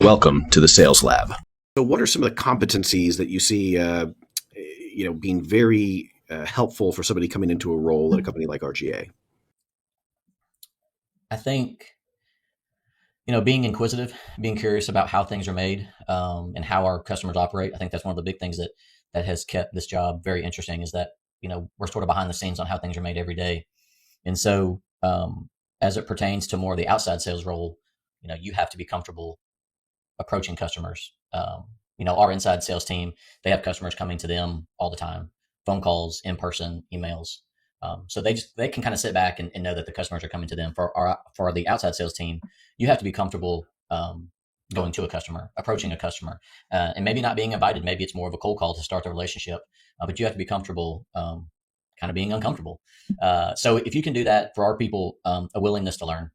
Welcome to the Sales Lab. So what are some of the competencies that you see, being very helpful for somebody coming into a role at a company like RGA? I think, being inquisitive, being curious about how things are made, and how our customers operate. I think that's one of the big things that has kept this job very interesting is that, we're sort of behind the scenes on how things are made every day. And so, as it pertains to more of the outside sales role, you have to be comfortable approaching customers. Our inside sales team, they have customers coming to them all the time, phone calls, in person, emails. So they can kind of sit back and know that the customers are coming to them. For the outside sales team, you have to be comfortable going to a customer, approaching a customer, and maybe not being invited. Maybe it's more of a cold call to start the relationship, but you have to be comfortable kind of being uncomfortable. So if you can do that for our people, a willingness to learn.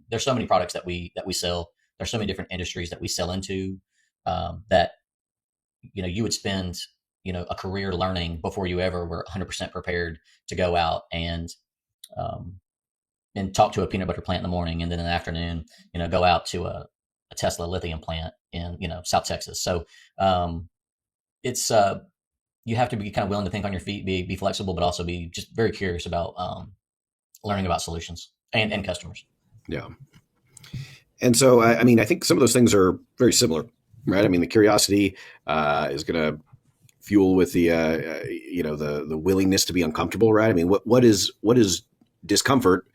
There's so many products that we sell. There's so many different industries that we sell into that you would spend a career learning before you ever were 100% prepared to go out and talk to a peanut butter plant in the morning, and then in the afternoon go out to a Tesla lithium plant in South Texas. So it's you have to be kind of willing to think on your feet, be flexible, but also be just very curious about learning about solutions and customers. Yeah. And so, I think some of those things are very similar, right? I mean, the curiosity is going to fuel with the willingness to be uncomfortable, right? I mean, what is discomfort?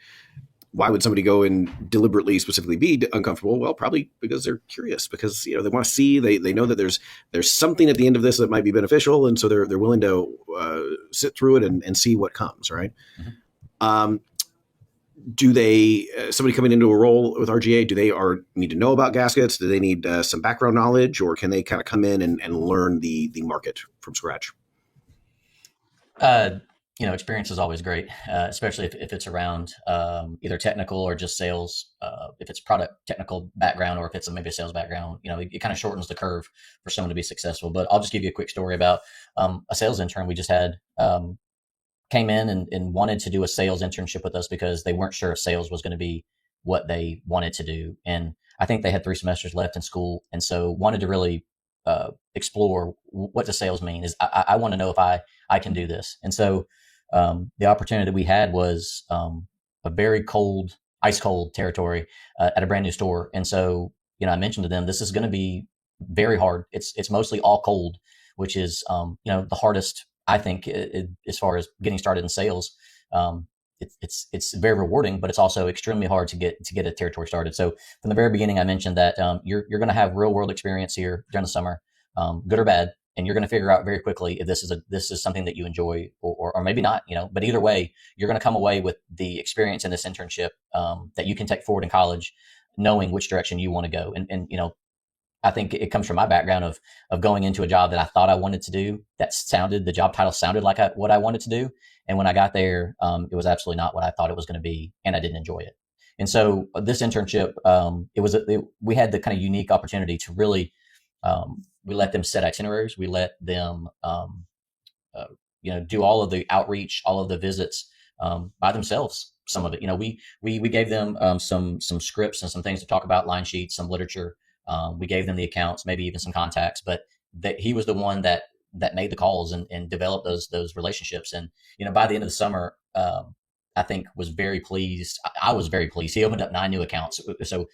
Why would somebody go and deliberately, specifically be uncomfortable? Well, probably because they're curious, because they want to see, they know that there's something at the end of this that might be beneficial, and so they're willing to sit through it and see what comes, right? Mm-hmm. Do they, somebody coming into a role with RGA, do they need to know about gaskets? Do they need some background knowledge, or can they kind of come in and learn the market from scratch? Experience is always great, especially if it's around either technical or just sales. If it's product technical background, or if it's maybe a sales background, it kind of shortens the curve for someone to be successful. But I'll just give you a quick story about a sales intern we just had. Came in and wanted to do a sales internship with us because they weren't sure if sales was going to be what they wanted to do. And I think they had 3 semesters left in school. And so wanted to really explore what does sales mean. Is I want to know if I can do this. And so the opportunity that we had was a very cold, ice cold territory at a brand new store. And so, I mentioned to them, this is going to be very hard. It's mostly all cold, which is, the hardest, I think, as far as getting started in sales. It's very rewarding, but it's also extremely hard to get a territory started. So from the very beginning, I mentioned that you're going to have real world experience here during the summer, good or bad, and you're going to figure out very quickly if this is something that you enjoy or maybe not. But either way, you're going to come away with the experience in this internship that you can take forward in college, knowing which direction you want to go. And I think it comes from my background of going into a job that I thought I wanted to do. The job title sounded like what I wanted to do. And when I got there, it was absolutely not what I thought it was going to be, and I didn't enjoy it. And so this internship, we had the kind of unique opportunity to really, we let them set itineraries. We let them, do all of the outreach, all of the visits by themselves. Some of it, we gave them some scripts and some things to talk about, line sheets, some literature. We gave them the accounts, maybe even some contacts, but he was the one that made the calls and developed those relationships. And, by the end of the summer, I think was very pleased. I was very pleased. He opened up 9 new accounts. So,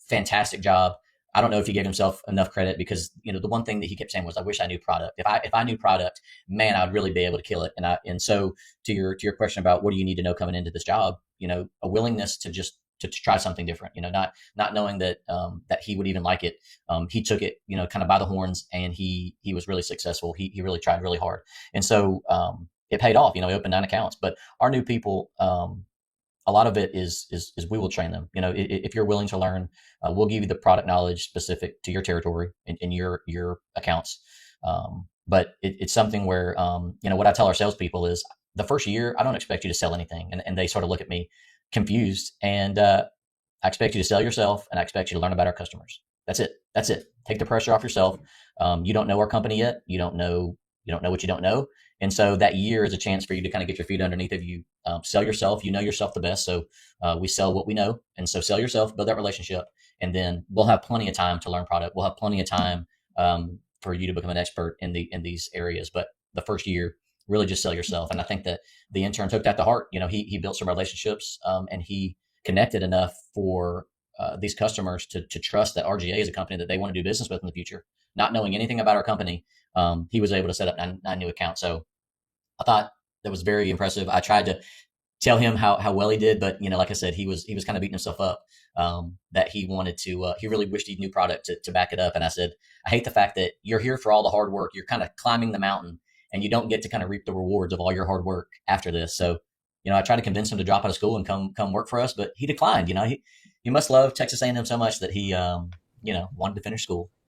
fantastic job. I don't know if he gave himself enough credit because, the one thing that he kept saying was, I wish I knew product. If I knew product, man, I'd really be able to kill it. And so to your question about what do you need to know coming into this job, a willingness to just to try something different, not knowing that he would even like it. He took it, kind of by the horns, and he was really successful. He really tried really hard. And so it paid off. He opened 9 accounts. But our new people, a lot of it is we will train them. If you're willing to learn, we'll give you the product knowledge specific to your territory and your accounts. But it's something where, what I tell our salespeople is the first year, I don't expect you to sell anything. And they sort of look at me confused, and I expect you to sell yourself, and I expect you to learn about our customers. That's it. Take the pressure off yourself. You don't know our company yet. You don't know You don't know what you don't know. And so that year is a chance for you to kind of get your feet underneath of you, sell yourself. You know yourself the best. So we sell what we know. And so sell yourself, build that relationship. And then we'll have plenty of time to learn product. We'll have plenty of time for you to become an expert in these areas. But the first year, really just sell yourself. And I think that the intern took that to heart. He built some relationships, and he connected enough for these customers to trust that RGA is a company that they want to do business with in the future. Not knowing anything about our company, he was able to set up nine new accounts. So I thought that was very impressive. I tried to tell him how well he did, but like I said, he was kind of beating himself up, that he wanted to. He really wished he knew product to back it up. And I said, I hate the fact that you're here for all the hard work. You're kind of climbing the mountain, and you don't get to kind of reap the rewards of all your hard work after this. So I tried to convince him to drop out of school and come work for us, but he declined. He must love Texas A&M so much that he wanted to finish school.